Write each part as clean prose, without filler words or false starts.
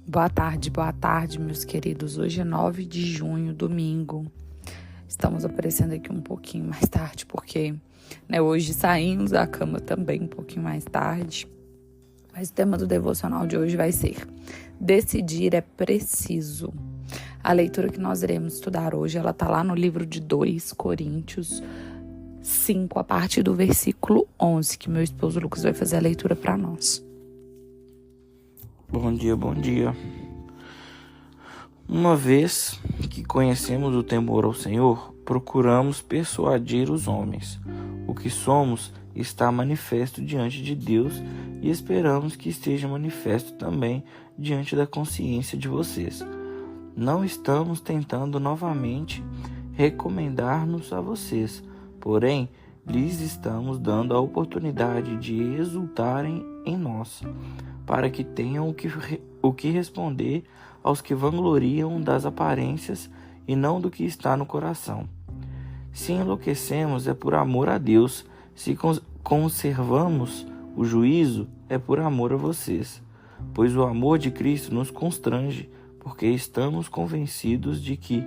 Boa tarde, meus queridos. Hoje é 9 de junho, domingo. Estamos aparecendo aqui um pouquinho mais tarde, porque hoje saímos da cama também um pouquinho mais tarde. Mas o tema do devocional de hoje vai ser: decidir é preciso. A leitura que nós iremos estudar hoje, ela está lá no livro de 2 Coríntios 5, a partir do versículo 11, que meu esposo Lucas vai fazer a leitura para nós. Bom dia. Uma vez que conhecemos o temor ao Senhor, procuramos persuadir os homens. O que somos está manifesto diante de Deus e esperamos que esteja manifesto também diante da consciência de vocês. Não estamos tentando novamente recomendar-nos a vocês, porém, lhes estamos dando a oportunidade de exultarem em nós, para que tenham o que responder aos que vangloriam das aparências e não do que está no coração. Se enlouquecemos, é por amor a Deus. Se conservamos o juízo, é por amor a vocês. Pois o amor de Cristo nos constrange, porque estamos convencidos de que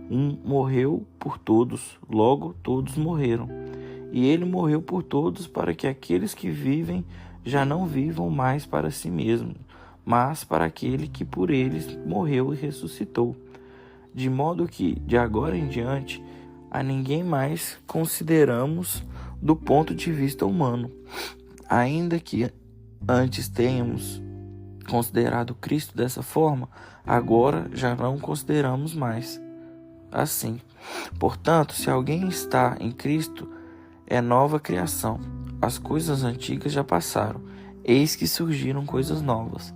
um morreu por todos, logo todos morreram. E ele morreu por todos para que aqueles que vivem já não vivam mais para si mesmos, mas para aquele que por eles morreu e ressuscitou. De modo que, de agora em diante, a ninguém mais consideramos do ponto de vista humano. Ainda que antes tenhamos considerado Cristo dessa forma, agora já não consideramos mais assim. Portanto, se alguém está em Cristo, é nova criação. As coisas antigas já passaram, eis que surgiram coisas novas.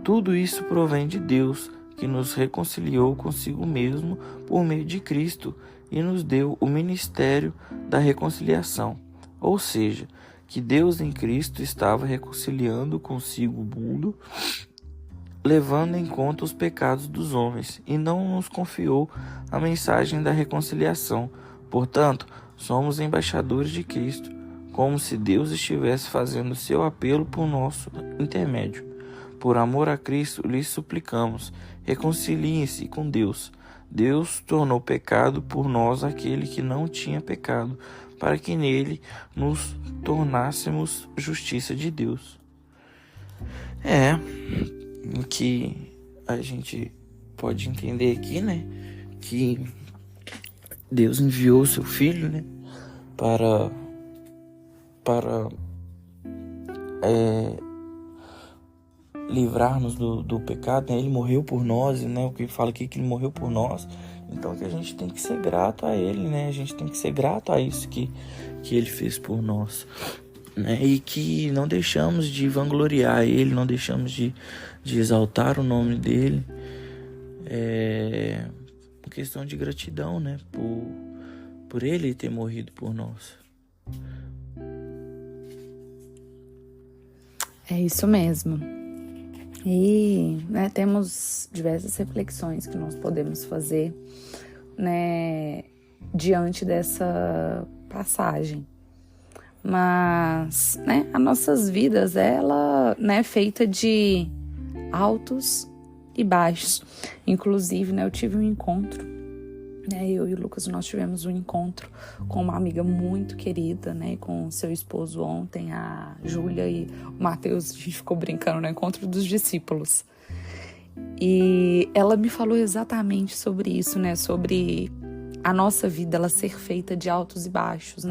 Tudo isso provém de Deus, que nos reconciliou consigo mesmo por meio de Cristo e nos deu o ministério da reconciliação. Ou seja, que Deus em Cristo estava reconciliando consigo o mundo, levando em conta os pecados dos homens, e não nos confiou a mensagem da reconciliação. Portanto, somos embaixadores de Cristo, como se Deus estivesse fazendo seu apelo por nosso intermédio. Por amor a Cristo, lhes suplicamos, reconciliem-se com Deus. Deus tornou pecado por nós aquele que não tinha pecado, para que nele nos tornássemos justiça de Deus. O que a gente pode entender aqui, que Deus enviou o seu Filho, para livrar-nos do pecado, Ele morreu por nós, o que fala aqui que Ele morreu por nós. Então que a gente tem que ser grato a Ele, a gente tem que ser grato a isso que Ele fez por nós, e que não deixamos de vangloriar Ele, não deixamos de exaltar o nome dEle, uma questão de gratidão, por Ele ter morrido por nós. É isso mesmo. E temos diversas reflexões que nós podemos fazer diante dessa passagem. Mas as nossas vidas, ela é feita de altos e baixos. Inclusive, eu tive um encontro, eu e o Lucas, nós tivemos um encontro com uma amiga muito querida, com seu esposo ontem, a Júlia e o Matheus. A gente ficou brincando no encontro dos discípulos. E ela me falou exatamente sobre isso, sobre a nossa vida, ela ser feita de altos e baixos,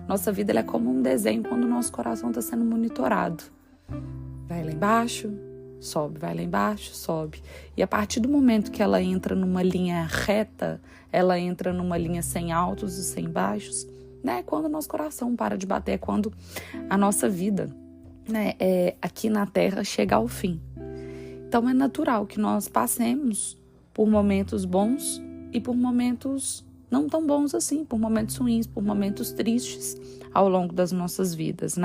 Nossa vida, ela é como um desenho quando o nosso coração está sendo monitorado. Vai lá embaixo, sobe, vai lá embaixo, sobe. E a partir do momento que ela entra numa linha reta, ela entra numa linha sem altos e sem baixos, quando o nosso coração para de bater, é quando a nossa vida, aqui na Terra chega ao fim. Então é natural que nós passemos por momentos bons e por momentos não tão bons assim, por momentos ruins, por momentos tristes ao longo das nossas vidas,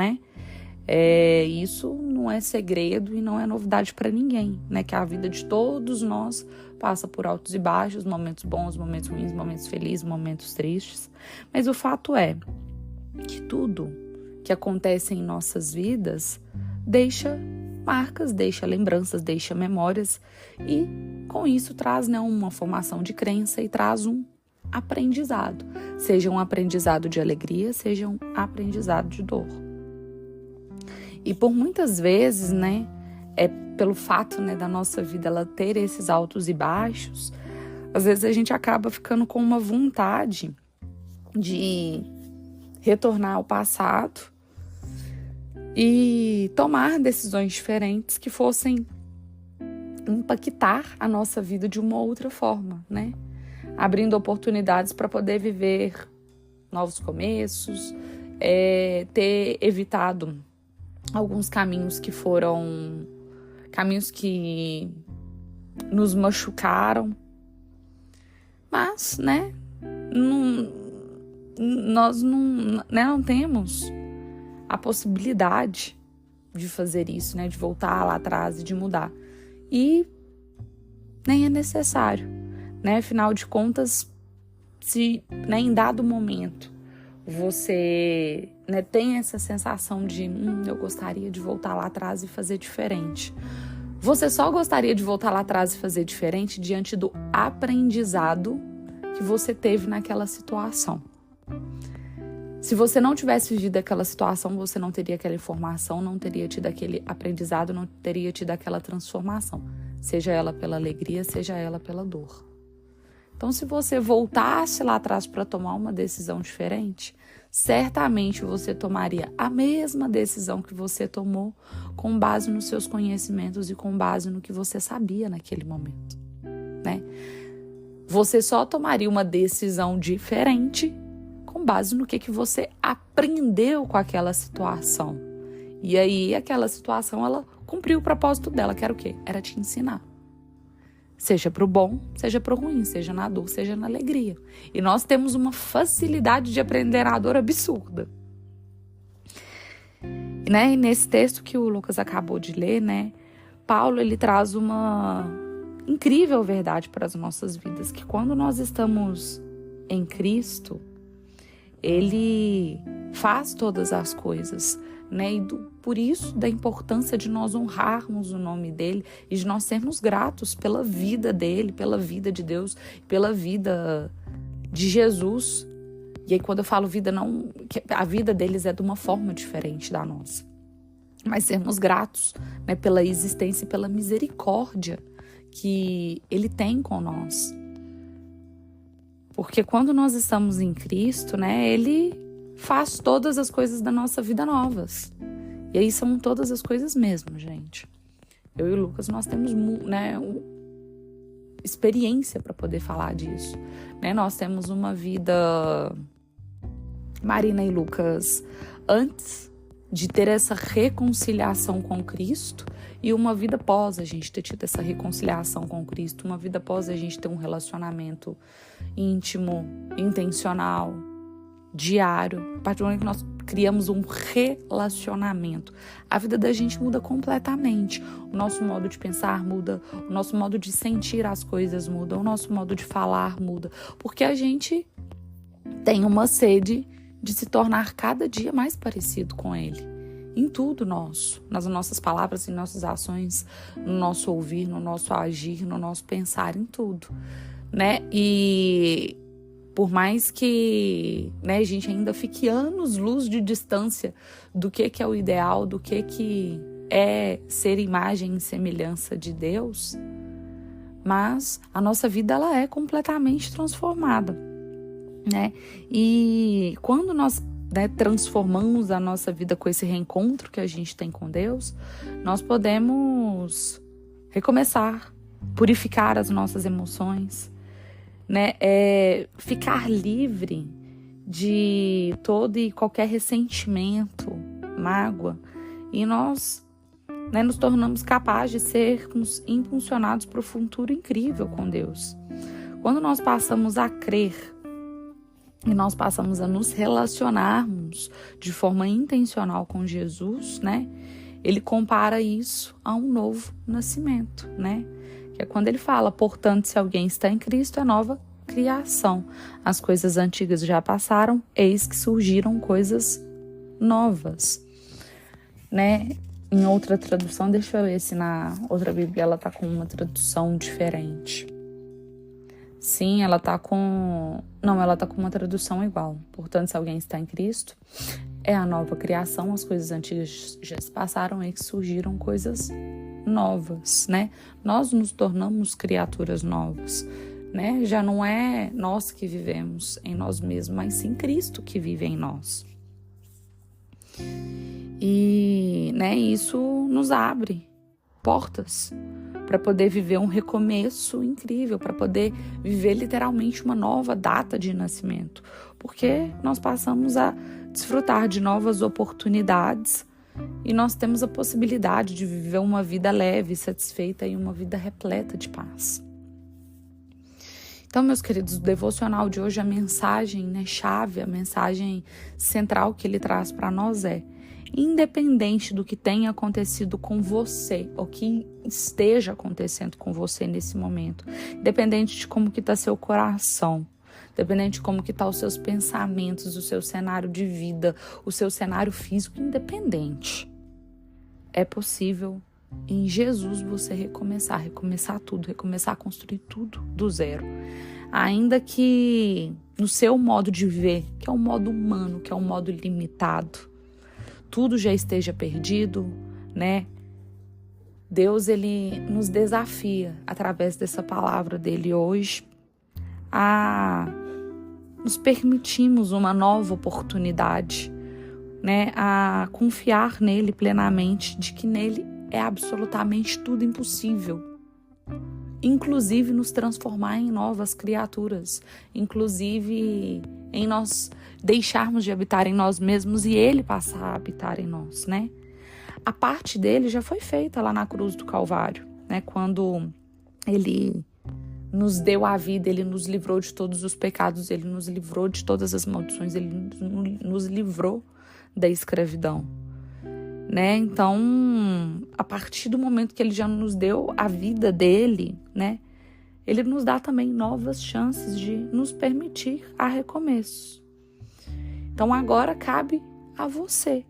Isso não é segredo e não é novidade para ninguém, que a vida de todos nós passa por altos e baixos, momentos bons, momentos ruins, momentos felizes, momentos tristes. Mas o fato é que tudo que acontece em nossas vidas deixa marcas, deixa lembranças, deixa memórias e com isso traz, né, uma formação de crença e traz um aprendizado, seja um aprendizado de alegria, seja um aprendizado de dor. E por muitas vezes, né, pelo fato, né, da nossa vida ela ter esses altos e baixos, às vezes a gente acaba ficando com uma vontade de retornar ao passado e tomar decisões diferentes que fossem impactar a nossa vida de uma outra forma, né? Abrindo oportunidades para poder viver novos começos, ter evitado alguns caminhos que foram caminhos que nos machucaram. Mas, né, nós não temos a possibilidade de fazer isso, né, de voltar lá atrás e de mudar. E nem é necessário, né? Afinal de contas, se, né, em dado momento você, né, tem essa sensação de eu gostaria de voltar lá atrás e fazer diferente. Você só gostaria de voltar lá atrás e fazer diferente diante do aprendizado que você teve naquela situação. Se você não tivesse vivido aquela situação, você não teria aquela informação, não teria tido aquele aprendizado, não teria tido aquela transformação. Seja ela pela alegria, seja ela pela dor. Então, se você voltasse lá atrás para tomar uma decisão diferente, certamente você tomaria a mesma decisão que você tomou com base nos seus conhecimentos e com base no que você sabia naquele momento, né? Você só tomaria uma decisão diferente com base no que você aprendeu com aquela situação. E aí, aquela situação, ela cumpriu o propósito dela, que era o quê? Era te ensinar. Seja para o bom, seja para o ruim, seja na dor, seja na alegria. E nós temos uma facilidade de aprender na dor absurda. Né? E nesse texto que o Lucas acabou de ler, né, Paulo ele traz uma incrível verdade para as nossas vidas, que quando nós estamos em Cristo, Ele faz todas as coisas, né? E por isso da importância de nós honrarmos o nome dele e de nós sermos gratos pela vida dele, pela vida de Deus, pela vida de Jesus. E aí quando eu falo vida, não, a vida deles é de uma forma diferente da nossa, mas sermos gratos, né, pela existência e pela misericórdia que ele tem com nós. Porque quando nós estamos em Cristo, né, ele faz todas as coisas da nossa vida novas. E aí são todas as coisas mesmo, gente. Eu e o Lucas, nós temos, né, experiência para poder falar disso. Né? Nós temos uma vida, Marina e Lucas, antes de ter essa reconciliação com Cristo, e uma vida após a gente ter tido essa reconciliação com Cristo, uma vida após a gente ter um relacionamento íntimo, intencional, diário. A partir do momento que nós criamos um relacionamento, a vida da gente muda completamente. O nosso modo de pensar muda, o nosso modo de sentir as coisas muda, o nosso modo de falar muda, porque a gente tem uma sede de se tornar cada dia mais parecido com Ele. Em tudo nosso, nas nossas palavras, em nossas ações, no nosso ouvir, no nosso agir, no nosso pensar, em tudo, né? E por mais que, né, a gente ainda fique anos-luz de distância do que é o ideal, do que é ser imagem e semelhança de Deus, mas a nossa vida ela é completamente transformada, né? E quando nós, né, transformamos a nossa vida com esse reencontro que a gente tem com Deus, nós podemos recomeçar, purificar as nossas emoções, né, ficar livre de todo e qualquer ressentimento, mágoa, e nós, né, nos tornamos capazes de sermos impulsionados para o futuro incrível com Deus. Quando nós passamos a crer e nós passamos a nos relacionarmos de forma intencional com Jesus, né? Ele compara isso a um novo nascimento, né? Que é quando ele fala, portanto, se alguém está em Cristo, é nova criação. As coisas antigas já passaram, eis que surgiram coisas novas, né? Em outra tradução, deixa eu ver se na outra Bíblia ela tá com uma tradução diferente. Sim, ela tá com... Não, ela tá com uma tradução igual. Portanto, se alguém está em Cristo, é a nova criação, as coisas antigas já se passaram e que surgiram coisas novas, né? Nós nos tornamos criaturas novas, né? Já não é nós que vivemos em nós mesmos, mas sim Cristo que vive em nós. E, né, isso nos abre portas para poder viver um recomeço incrível, para poder viver literalmente uma nova data de nascimento, porque nós passamos a desfrutar de novas oportunidades e nós temos a possibilidade de viver uma vida leve, satisfeita e uma vida repleta de paz. Então, meus queridos, o devocional de hoje, a mensagem, né, chave, a mensagem central que ele traz para nós é: independente do que tenha acontecido com você, ou que esteja acontecendo com você nesse momento, independente de como que está seu coração, independente de como que está os seus pensamentos, o seu cenário de vida, o seu cenário físico, independente, é possível em Jesus você recomeçar tudo, recomeçar a construir tudo do zero. Ainda que no seu modo de viver, que é um modo humano, que é um modo limitado, tudo já esteja perdido, né? Deus, ele nos desafia, através dessa palavra dele hoje, a nos permitirmos uma nova oportunidade, né? A confiar nele plenamente, de que nele é absolutamente tudo impossível. Inclusive nos transformar em novas criaturas, inclusive em nós deixarmos de habitar em nós mesmos e ele passar a habitar em nós, né? A parte dele já foi feita lá na cruz do Calvário, né? Quando ele nos deu a vida, ele nos livrou de todos os pecados, ele nos livrou de todas as maldições, ele nos livrou da escravidão, né? Então, a partir do momento que ele já nos deu a vida dele, né? Ele nos dá também novas chances de nos permitir a recomeço. Então, agora cabe a você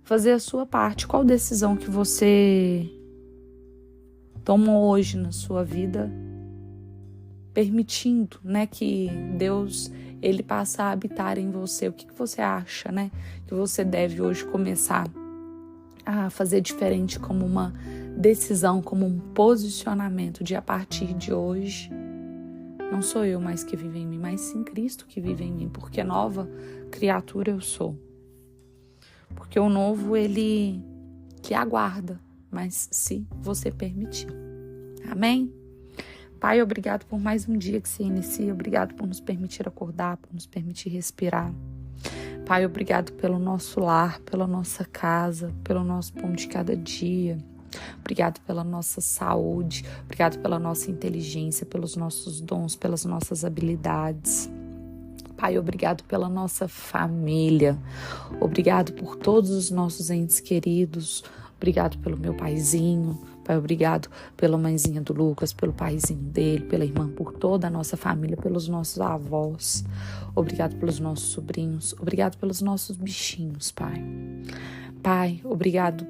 fazer a sua parte. Qual decisão que você tomou hoje na sua vida, permitindo, né, que Deus, ele passe a habitar em você? O que você acha, né, que você deve hoje começar a fazer diferente, como uma decisão, como um posicionamento de, a partir de hoje, não sou eu mais que vive em mim, mas sim Cristo que vive em mim, porque nova criatura eu sou. Porque o novo, ele que aguarda, mas se você permitir. Amém? Pai, obrigado por mais um dia que se inicia, obrigado por nos permitir acordar, por nos permitir respirar. Pai, obrigado pelo nosso lar, pela nossa casa, pelo nosso pão de cada dia. Obrigado pela nossa saúde, obrigado pela nossa inteligência, pelos nossos dons, pelas nossas habilidades. Pai, obrigado pela nossa família, obrigado por todos os nossos entes queridos, obrigado pelo meu paizinho, Pai, obrigado pela mãezinha do Lucas, pelo paizinho dele, pela irmã, por toda a nossa família, pelos nossos avós, obrigado pelos nossos sobrinhos, obrigado pelos nossos bichinhos, Pai. Pai, obrigado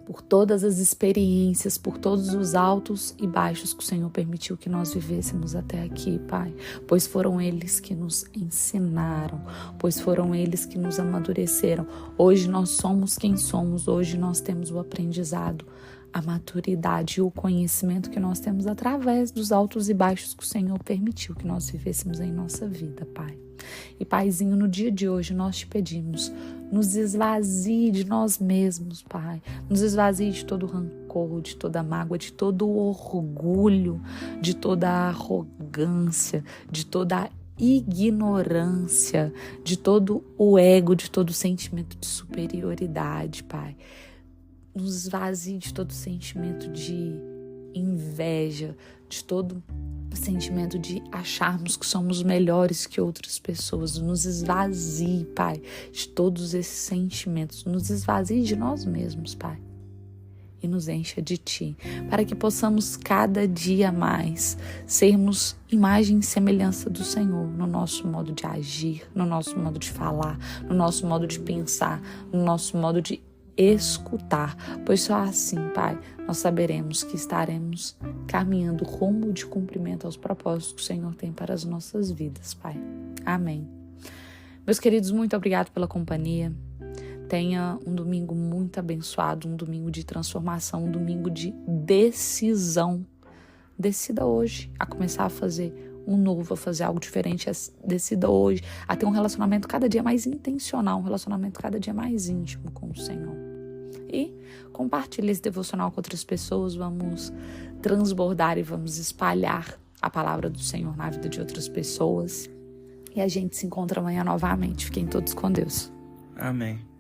por todas as experiências, por todos os altos e baixos que o Senhor permitiu que nós vivêssemos até aqui, Pai, pois foram eles que nos ensinaram, pois foram eles que nos amadureceram. Hoje nós somos quem somos, hoje nós temos o aprendizado, a maturidade e o conhecimento que nós temos através dos altos e baixos que o Senhor permitiu que nós vivêssemos em nossa vida, Pai. E, Paizinho, no dia de hoje nós te pedimos, nos esvazie de nós mesmos, Pai. Nos esvazie de todo o rancor, de toda a mágoa, de todo o orgulho, de toda a arrogância, de toda a ignorância, de todo o ego, de todo o sentimento de superioridade, Pai. Nos esvazie de todo o sentimento de inveja, de todo o sentimento de acharmos que somos melhores que outras pessoas. Nos esvazie, Pai, de todos esses sentimentos. Nos esvazie de nós mesmos, Pai, e nos encha de Ti, para que possamos cada dia mais sermos imagem e semelhança do Senhor no nosso modo de agir, no nosso modo de falar, no nosso modo de pensar, no nosso modo de escutar, pois só assim, Pai, nós saberemos que estaremos caminhando rumo de cumprimento aos propósitos que o Senhor tem para as nossas vidas, Pai. Amém. Meus queridos, muito obrigado pela companhia. Tenha um domingo muito abençoado, um domingo de transformação, um domingo de decisão. Decida hoje a começar a fazer um novo, a fazer algo diferente. Decida hoje a ter um relacionamento cada dia mais intencional, um relacionamento cada dia mais íntimo com o Senhor. E compartilhe esse devocional com outras pessoas. Vamos transbordar e vamos espalhar a palavra do Senhor na vida de outras pessoas. E a gente se encontra amanhã novamente. Fiquem todos com Deus. Amém.